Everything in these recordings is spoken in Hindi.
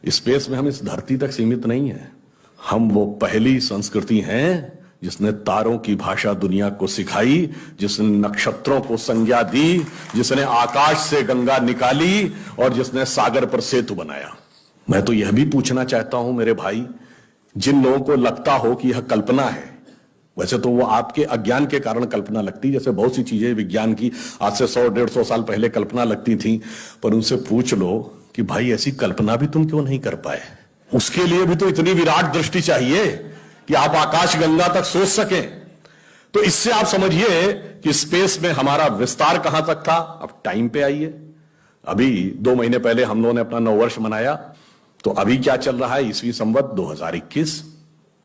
स्पेस में हम इस धरती तक सीमित नहीं है। हम वो पहली संस्कृति हैं जिसने तारों की भाषा दुनिया को सिखाई, जिसने नक्षत्रों को संज्ञा दी, जिसने आकाश से गंगा निकाली और जिसने सागर पर सेतु बनाया। मैं तो यह भी पूछना चाहता हूं मेरे भाई, जिन लोगों को लगता हो कि यह कल्पना है, वैसे तो वो आपके अज्ञान के कारण कल्पना लगती, जैसे बहुत सी चीजें विज्ञान की आज से 100-150 साल पहले कल्पना लगती थी, पर उनसे पूछ लो कि भाई ऐसी कल्पना भी तुम क्यों नहीं कर पाए। उसके लिए भी तो इतनी विराट दृष्टि चाहिए कि आप आकाश गंगा तक सोच सकें। तो इससे आप समझिए कि स्पेस में हमारा विस्तार कहां तक था। अब टाइम पे आइए, अभी 2 महीने पहले हम लोगों ने अपना नववर्ष मनाया, तो अभी क्या चल रहा है, ईस्वी संवत 2021।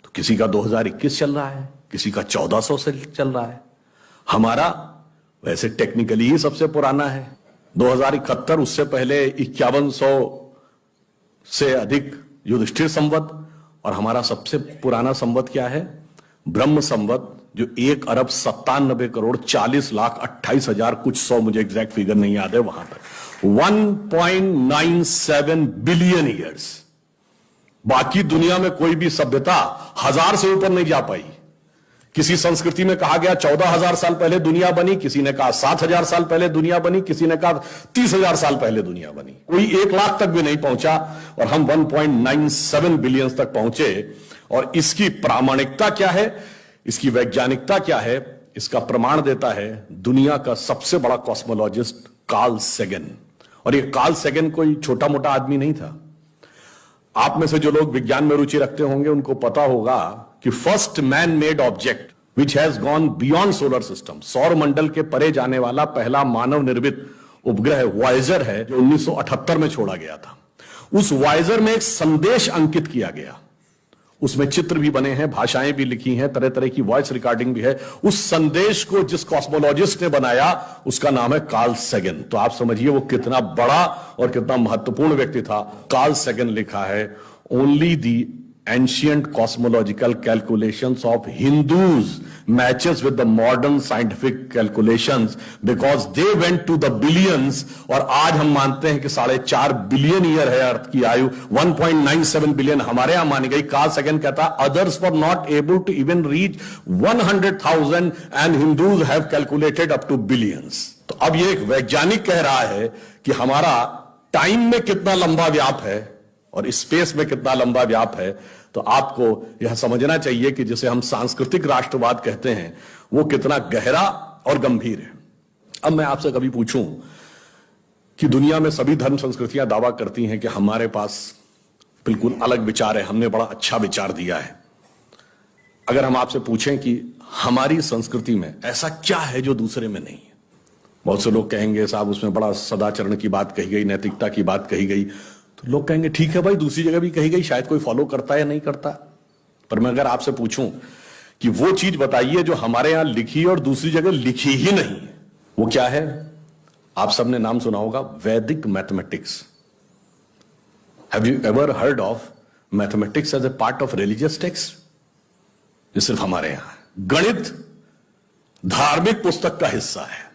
तो किसी का 2021 चल रहा है, किसी का 1400 से चल रहा है। हमारा वैसे टेक्निकली ही सबसे पुराना है 2071, उससे पहले 5100 से अधिक युधिष्ठिर संवत, और हमारा सबसे पुराना संवत क्या है, ब्रह्म संवत, जो 1,97,40,28,000 कुछ 100, मुझे एग्जैक्ट फिगर नहीं याद है, वहां तक 1.97 बिलियन ईयर्स। बाकी दुनिया में कोई भी सभ्यता 1000 से ऊपर नहीं जा पाई। किसी संस्कृति में कहा गया 14,000 साल पहले दुनिया बनी, किसी ने कहा 7,000 साल पहले दुनिया बनी, किसी ने कहा 30,000 साल पहले दुनिया बनी। कोई 1 लाख तक भी नहीं पहुंचा और हम 1.97 बिलियन तक पहुंचे। और इसकी प्रामाणिकता क्या है, इसकी वैज्ञानिकता क्या है, इसका प्रमाण देता है दुनिया का सबसे बड़ा कॉस्मोलॉजिस्ट कार्ल सेगन। और ये कार्ल सेगन कोई छोटा मोटा आदमी नहीं था। आप में से जो लोग विज्ञान में रुचि रखते होंगे उनको पता होगा कि first man made object which has gone beyond solar system, सौर मंडल के परे जाने वाला पहला मानव निर्मित उपग्रह वॉयेजर है, जो 1978 में छोड़ा गया था। उस वॉयेजर में एक संदेश अंकित किया गया, उसमें चित्र भी बने हैं, भाषाएं भी लिखी हैं, तरह तरह की वॉइस रिकॉर्डिंग भी है। उस संदेश को जिस कॉस्मोलॉजिस्ट ने बनाया उसका नाम है कार्ल सेगन। तो आप समझिए वो कितना बड़ा और कितना महत्वपूर्ण व्यक्ति था। कार्ल सेगन लिखा है, only the ancient cosmological calculations of Hindus matches with the modern scientific calculations because they went to the billions। और आज हम मानते हैं कि 4.5 बिलियन ईयर है अर्थ की आयु, 1.97 बिलियन हमारे यहां मानी गई। कार्ल सेगन कहता others were not able to even reach 100,000 and Hindus have calculated up to billions. तो अब ये एक वैज्ञानिक कह रहा है कि हमारा टाइम में कितना लंबा व्याप है और स्पेस में कितना लंबा व्याप है। तो आपको यह समझना चाहिए कि जिसे हम सांस्कृतिक राष्ट्रवाद कहते हैं वो कितना गहरा और गंभीर है। अब मैं आपसे कभी पूछूं कि दुनिया में सभी धर्म संस्कृतियां दावा करती हैं कि हमारे पास बिल्कुल अलग विचार है, हमने बड़ा अच्छा विचार दिया है। अगर हम आपसे पूछें कि हमारी संस्कृति में ऐसा क्या है जो दूसरे में नहीं है, बहुत से लोग कहेंगे साहब उसमें बड़ा सदाचरण की बात कही गई, नैतिकता की बात कही गई। तो लोग कहेंगे ठीक है भाई, दूसरी जगह भी कही गई, शायद कोई फॉलो करता है या नहीं करता। पर मैं अगर आपसे पूछूं कि वो चीज बताइए जो हमारे यहां लिखी और दूसरी जगह लिखी ही नहीं, वो क्या है? आप सबने नाम सुना होगा Vedic mathematics. Have you ever heard of mathematics as a part of religious text? ये सिर्फ हमारे यहां है। गणित धार्मिक पुस्तक का हिस्सा है।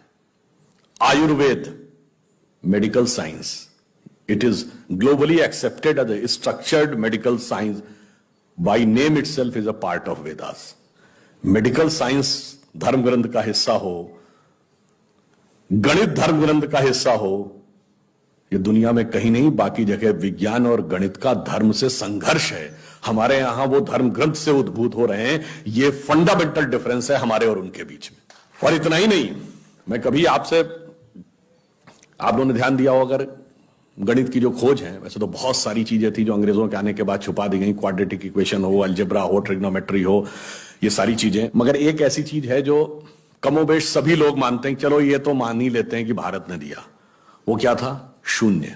Ayurveda medical science, it is globally accepted as a structured medical science, by name itself is a part of Vedas। Medical science धर्म ग्रंथ का हिस्सा हो, गणित धर्म ग्रंथ का हिस्सा हो, ये दुनिया में कहीं नहीं। बाकी जगह विज्ञान और गणित का धर्म से संघर्ष है, हमारे यहां वो धर्म ग्रंथ से उद्भूत हो रहे हैं। ये फंडामेंटल डिफरेंस है हमारे और उनके बीच में। और इतना ही नहीं, मैं कभी आपसे, आप लोगों ने ध्यान दिया हो अगर गणित की जो खोज है, वैसे तो बहुत सारी चीजें थी जो अंग्रेजों के आने के बाद छुपा दी गई, क्वाड्रेटिक इक्वेशन हो, अलजेब्रा हो, ट्रिग्नोमेट्री हो, ये सारी चीजें। मगर एक ऐसी चीज है जो कमोबेश सभी लोग मानते हैं, चलो ये तो मान ही लेते हैं कि भारत ने दिया। वो क्या था? शून्य।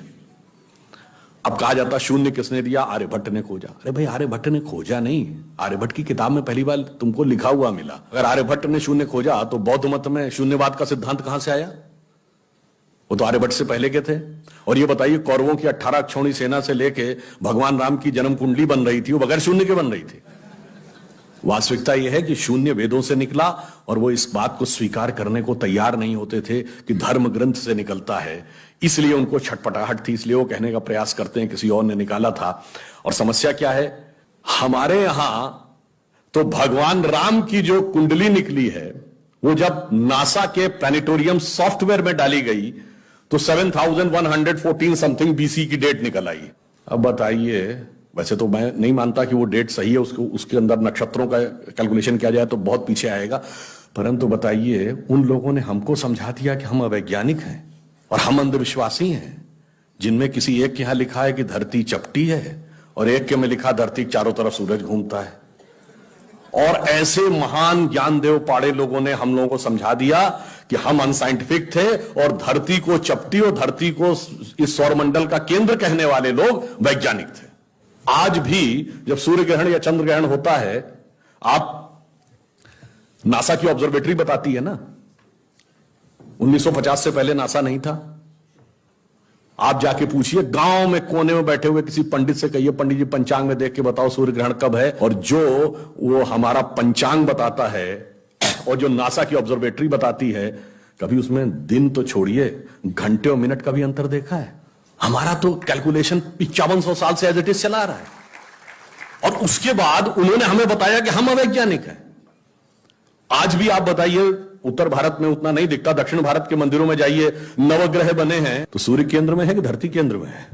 अब कहा जाता शून्य किसने दिया? आर्यभट्ट ने खोजा। अरे भाई आर्यभट्ट ने खोजा नहीं, आर्यभट्ट की किताब में पहली बार तुमको लिखा हुआ मिला। अगर आर्यभट्ट ने शून्य खोजा तो बौद्ध मत में शून्यवाद का सिद्धांत कहां से आया? वो तो आर्यभट्ट से पहले के थे। और ये बताइए कौरवों की 18 अक्षौणी सेना से लेके भगवान राम की जन्म कुंडली बन रही थी, वो बगैर शून्य के बन रही थी। वास्तविकता यह है कि शून्य वेदों से निकला और वो इस बात को स्वीकार करने को तैयार नहीं होते थे कि धर्म ग्रंथ से निकलता है, इसलिए उनको छटपटाहट थी, इसलिए वो कहने का प्रयास करते हैं किसी और ने निकाला था। और समस्या क्या है, हमारे यहां तो भगवान राम की जो कुंडली निकली है वो जब नासा के प्लैनेटोरियम सॉफ्टवेयर में डाली गई तो 7114 समथिंग बीसी की डेट निकल आई। अब बताइए, वैसे तो मैं नहीं मानता कि वो डेट सही है, उसको उसके अंदर नक्षत्रों का कैलकुलेशन किया जाए तो बहुत पीछे आएगा, परंतु बताइए उन लोगों ने हमको समझा दिया कि हम अवैज्ञानिक हैं और हम अंधविश्वासी हैं, जिनमें किसी एक के यहां लिखा है कि धरती चपटी है और एक के में लिखा धरती के चारों तरफ सूरज घूमता है। और ऐसे महान ज्ञानदेव पाड़े लोगों ने हम लोगों को समझा दिया कि हम अनसाइंटिफिक थे और धरती को चपटी और धरती को इस सौरमंडल का केंद्र कहने वाले लोग वैज्ञानिक थे। आज भी जब सूर्य ग्रहण या चंद्र ग्रहण होता है, आप नासा की ऑब्जर्वेटरी बताती है ना, 1950 से पहले नासा नहीं था। आप जाके पूछिए, गांव में कोने में बैठे हुए किसी पंडित से कहिए, पंडित जी पंचांग में देख के बताओ सूर्य ग्रहण कब है, और जो वो हमारा पंचांग बताता है और जो नासा की ऑब्जर्वेटरी बताती है, कभी उसमें दिन तो छोड़िए घंटे और मिनट का भी अंतर देखा है? हमारा तो कैलकुलेशन 5500 साल से एज इट इज चला रहा है, और उसके बाद उन्होंने हमें बताया कि हम अवैज्ञानिक हैं। आज भी आप बताइए, उत्तर भारत में उतना नहीं दिखता, दक्षिण भारत के मंदिरों में जाइए, नवग्रह बने हैं तो सूर्य केंद्र में है कि धरती केंद्र में है?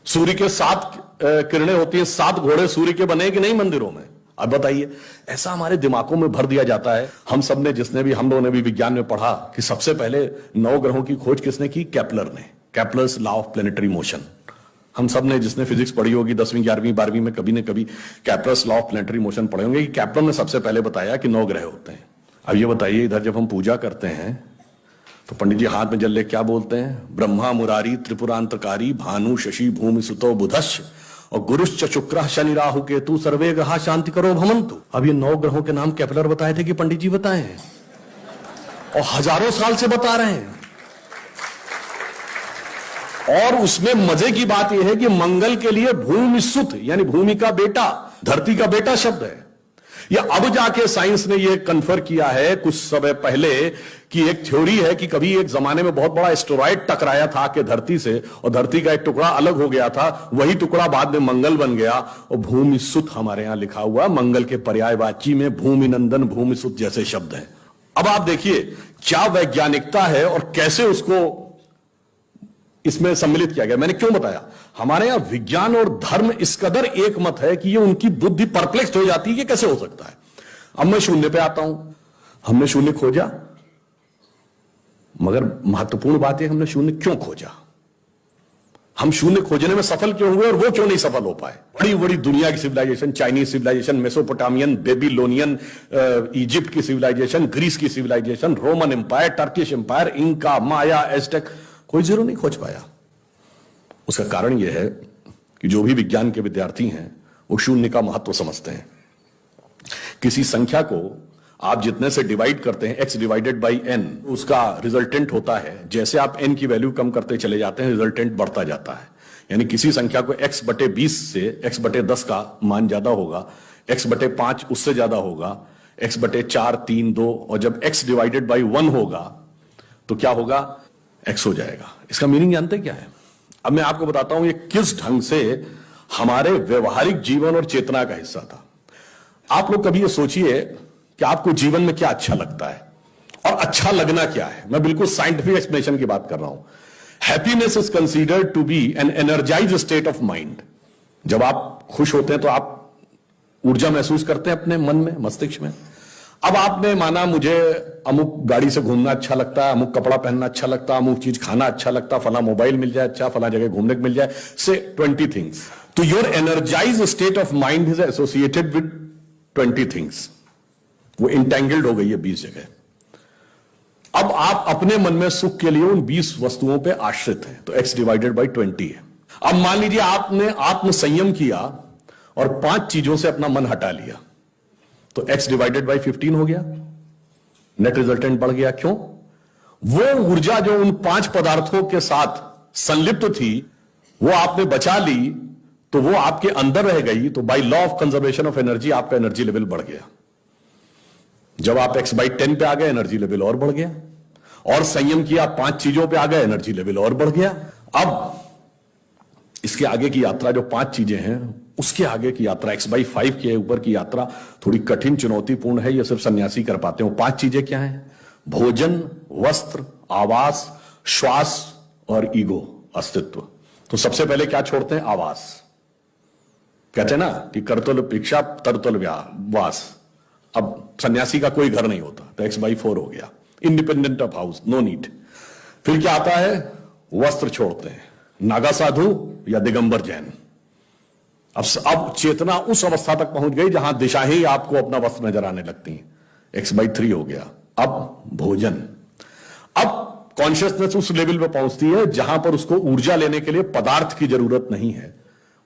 सूर्य के 7 किरणें होती हैं, 7 घोड़े सूर्य के बने कि नहीं मंदिरों में? अब बताइए, ऐसा हमारे दिमागों में भर दिया जाता है। हम सब ने, हम लोगों ने भी विज्ञान में पढ़ा कि सबसे पहले 9 ग्रहों की खोज किसने की? केपलर ने, Kepler's law of planetary motion. हम सब ने, जिसने फिजिक्स पढ़ी होगी 10वीं 11वीं 12वीं में, कभी न कभी Kepler's law of planetary motion पढ़े होंगे कि केपलर ने सबसे पहले बताया कि 9 ग्रह होते हैं। अब ये बताइए, इधर जब हम पूजा करते हैं तो पंडित जी हाथ में जल ले क्या बोलते हैं? ब्रह्मा मुरारी त्रिपुरांतकारी भानु शशि भूमि सुतो बुधश्च और गुरुश्च शुक्र शनि राहु केतु सर्वे ग्रहा शांति करो भवन्तु। अब ये 9 ग्रहों के नाम केपलर बताए थे कि पंडित जी बताए हैं, और हजारों साल से बता रहे हैं। और उसमें मजे की बात यह है कि मंगल के लिए भूमि सुत यानी भूमि का बेटा, धरती का बेटा शब्द है। या अब जाके साइंस ने यह कन्फर्म किया है कुछ समय पहले कि एक थ्योरी है कि कभी एक जमाने में बहुत बड़ा एस्टेरॉयड टकराया था कि धरती से, और धरती का एक टुकड़ा अलग हो गया था, वही टुकड़ा बाद में मंगल बन गया। और भूमि सुत हमारे यहां लिखा हुआ, मंगल के पर्यायवाची में भूमि नंदन भूमि सुत जैसे शब्द हैं। अब आप देखिए क्या वैज्ञानिकता है और कैसे उसको इसमें सम्मिलित किया गया। मैंने क्यों बताया, हमारे यहां विज्ञान और धर्म इस कदर एक मत है कि ये उनकी बुद्धि परप्लेक्स हो जाती है कि कैसे हो सकता है। अब मैं शून्य पे आता हूं, हमने शून्य खोजा, मगर महत्वपूर्ण बात है हमने शून्य क्यों खोजा, हम शून्य खोजने में सफल क्यों हुए और वो क्यों नहीं सफल हो पाए। बड़ी बड़ी दुनिया की civilisation, Chinese civilisation, Mesopotamian, Babylonian, Egypt की सिविलाइजेशन, ग्रीस की civilisation, Roman empire, Turkish empire, Inca, Maya, Aztec, कोई जीरो नहीं खोज पाया। उसका कारण यह है कि जो भी विज्ञान के विद्यार्थी हैं वो शून्य का महत्व समझते हैं। किसी संख्या को आप जितने से डिवाइड करते हैं, x डिवाइडेड बाई n, उसका रिजल्टेंट होता है। जैसे आप n की वैल्यू कम करते चले जाते हैं, रिजल्टेंट बढ़ता जाता है। यानी किसी संख्या को x/20 से x/10 का मान ज्यादा होगा, x/5 उससे ज्यादा होगा, x/4 3 2, और जब x डिवाइडेड बाई 1 होगा तो क्या होगा? x हो जाएगा। इसका मीनिंग जानते क्या है? अब मैं आपको बताता हूं ये किस ढंग से हमारे व्यवहारिक जीवन और चेतना का हिस्सा था। आप लोग कभी ये सोचिए कि आपको जीवन में क्या अच्छा लगता है और अच्छा लगना क्या है। मैं बिल्कुल साइंटिफिक एक्सप्लेनेशन की बात कर रहा हूं। Happiness is considered to be an energised state of mind. जब आप खुश होते हैं तो आप ऊर्जा महसूस करते हैं अपने मन में, मस्तिष्क में। अब आपने माना मुझे अमुक गाड़ी से घूमना अच्छा लगता है, अमुक कपड़ा पहनना अच्छा लगता है, अमुक चीज खाना अच्छा लगता है, फला मोबाइल मिल जाए अच्छा, फला जगह घूमने को मिल जाए, से 20 थिंग्स। तो your energised state of mind is associated with 20 things. वो इंटेंगल्ड हो गई है 20 जगह। अब आप अपने मन में सुख के लिए उन 20 वस्तुओं पे आश्रित हैं, तो x डिवाइडेड बाई 20 है। अब मान लीजिए आपने आत्म संयम किया और 5 चीजों से अपना मन हटा लिया, तो x डिवाइडेड बाई 15 हो गया, नेट रिजल्टेंट बढ़ गया। क्यों? वो ऊर्जा जो उन 5 पदार्थों के साथ संलिप्त थी वो आपने बचा ली, तो वो आपके अंदर रह गई, तो by law of conservation of energy आपका एनर्जी लेवल बढ़ गया। जब आप x/10 पे आ गए, एनर्जी लेवल और बढ़ गया, और संयम किया 5 चीजों पे आ गए, एनर्जी लेवल और बढ़ गया। अब इसके आगे की यात्रा जो 5 चीजें हैं, उसके आगे की यात्रा x/5 के ऊपर की यात्रा थोड़ी कठिन चुनौतीपूर्ण है। ये सिर्फ सन्यासी कर पाते हो। 5 चीजें क्या हैं? भोजन, वस्त्र, आवास, श्वास और ईगो, अस्तित्व। तो सबसे पहले क्या छोड़ते हैं? आवास। कहते हैं ना कि करतुल भिक्षा तरतुल वास। अब सन्यासी का कोई घर नहीं होता, तो x/4 हो गया, independent of house, no need. फिर क्या आता है? वस्त्र छोड़ते हैं, नागा साधु या दिगंबर जैन। अब चेतना उस अवस्था तक पहुंच गई जहां दिशा ही आपको अपना वस्त्र नजर आने लगती है, x/3 हो गया। अब भोजन, अब कॉन्शियसनेस उस लेवल पे पहुंचती है जहां पर उसको ऊर्जा लेने के लिए पदार्थ की जरूरत नहीं है,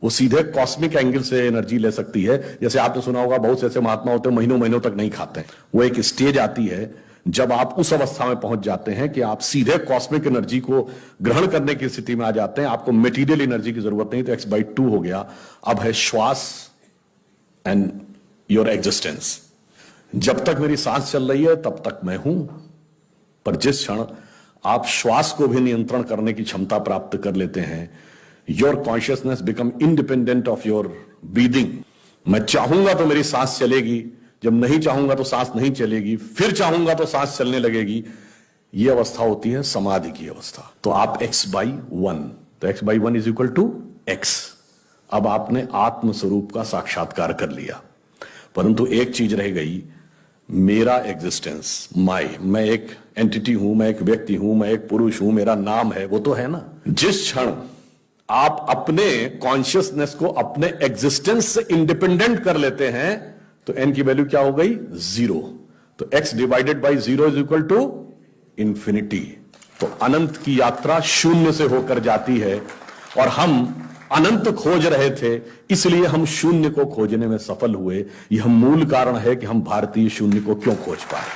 वो सीधे कॉस्मिक एंगल से एनर्जी ले सकती है। जैसे आपने सुना होगा, बहुत से ऐसे महात्मा होते हैं महीनों महीनों तक नहीं खाते। वो एक स्टेज आती है जब आप उस अवस्था में पहुंच जाते हैं कि आप सीधे कॉस्मिक एनर्जी को ग्रहण करने की स्थिति में आ जाते हैं, आपको मटेरियल एनर्जी की जरूरत नहीं। तो x/2 हो गया। अब है श्वास एंड योर एग्जिस्टेंस। जब तक मेरी सांस चल रही है तब तक मैं हूं, पर जिस क्षण आप श्वास को भी नियंत्रण करने की क्षमता प्राप्त कर लेते हैं, your consciousness become independent of your breathing. मैं चाहूंगा तो मेरी सांस चलेगी, जब नहीं चाहूंगा तो सांस नहीं चलेगी, फिर चाहूंगा तो सांस चलने लगेगी। यह अवस्था होती है समाधि की अवस्था। तो आप x/1, तो x/1 is equal to x। अब आपने आत्म स्वरूप का साक्षात्कार कर लिया, परंतु एक चीज रह गई, मेरा एग्जिस्टेंस, मैं एक एंटिटी हूं, मैं एक व्यक्ति हूं, मैं एक पुरुष हूं, मेरा नाम है, वो तो है ना। जिस क्षण आप अपने कॉन्शियसनेस को अपने एग्जिस्टेंस से इंडिपेंडेंट कर लेते हैं, तो n की वैल्यू क्या हो गई? 0। तो x/0 is equal to infinity. तो अनंत की यात्रा शून्य से होकर जाती है, और हम अनंत खोज रहे थे, इसलिए हम शून्य को खोजने में सफल हुए। यह मूल कारण है कि हम भारतीय शून्य को क्यों खोज पाए।